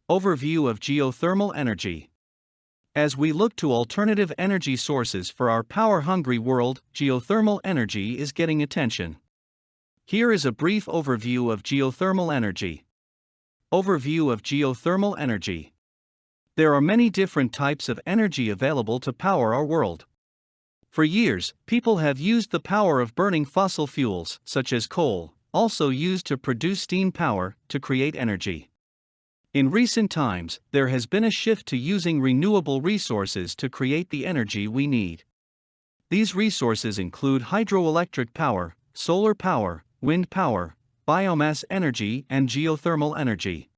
Overview of geothermal energy. As we look to alternative energy sources for our power-hungry world, geothermal energy is getting attention. Here is a brief overview of geothermal energy. Overview of geothermal energy. There are many different types of energy available to power our world. For years, people have used the power of burning fossil fuels, such as coal, also used to produce steam power, to create energy. In recent times, there has been a shift to using renewable resources to create the energy we need. These resources include hydroelectric power, solar power, wind power, biomass energy, and geothermal energy.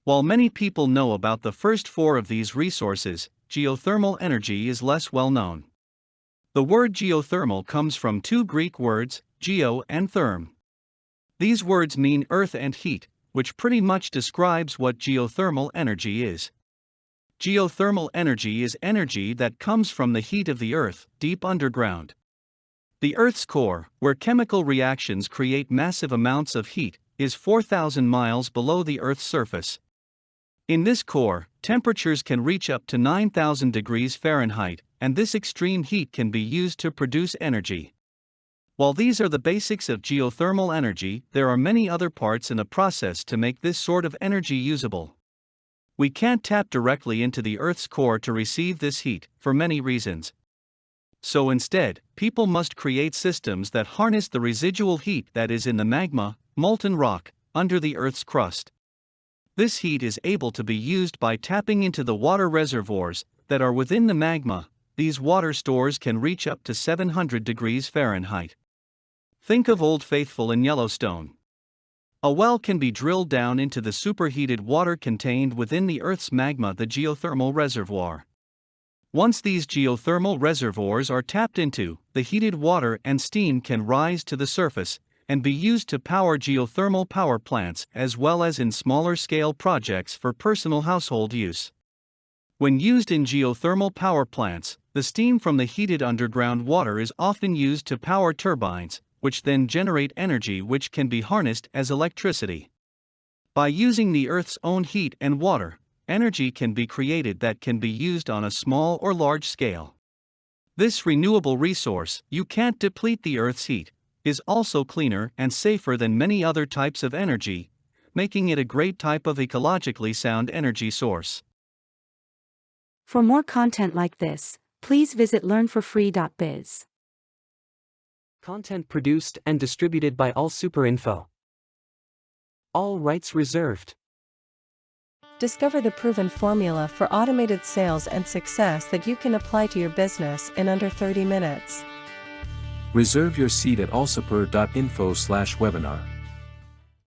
While many people know about the first four of these resources, geothermal energy is less well known. The word geothermal comes from two Greek words, geo and therme. These words mean earth and heat, which pretty much describes what geothermal energy is. Geothermal energy is energy that comes from the heat of the earth, deep underground. The Earth's core, where chemical reactions create massive amounts of heat, is 4,000 miles below the Earth's surface. In this core, temperatures can reach up to 9,000 degrees Fahrenheit, and this extreme heat can be used to produce energy. While these are the basics of geothermal energy, there are many other parts in the process to make this sort of energy usable. We can't tap directly into the Earth's core to receive this heat, for many reasons. So instead, people must create systems that harness the residual heat that is in the magma, molten rock, under the Earth's crust. This heat is able to be used by tapping into the water reservoirs that are within the magma. These water stores can reach up to 700 degrees Fahrenheit. Think of Old Faithful in Yellowstone. A well can be drilled down into the superheated water contained within the Earth's magma, the geothermal reservoir. Once these geothermal reservoirs are tapped into, the heated water and steam can rise to the surface and be used to power geothermal power plants as well as in smaller-scale projects for personal household use. When used in geothermal power plants, the steam from the heated underground water is often used to power turbines, which then generate energy which can be harnessed as electricity. By using the Earth's own heat and water, energy can be created that can be used on a small or large scale. This renewable resource, you can't deplete the Earth's heat, is also cleaner and safer than many other types of energy, making it a great type of ecologically sound energy source. For more content like this, please visit learnforfree.biz. Content produced and distributed by AllSuperInfo. All rights reserved. Discover the proven formula for automated sales and success that you can apply to your business in under 30 minutes. Reserve your seat at allsuper.info/webinar.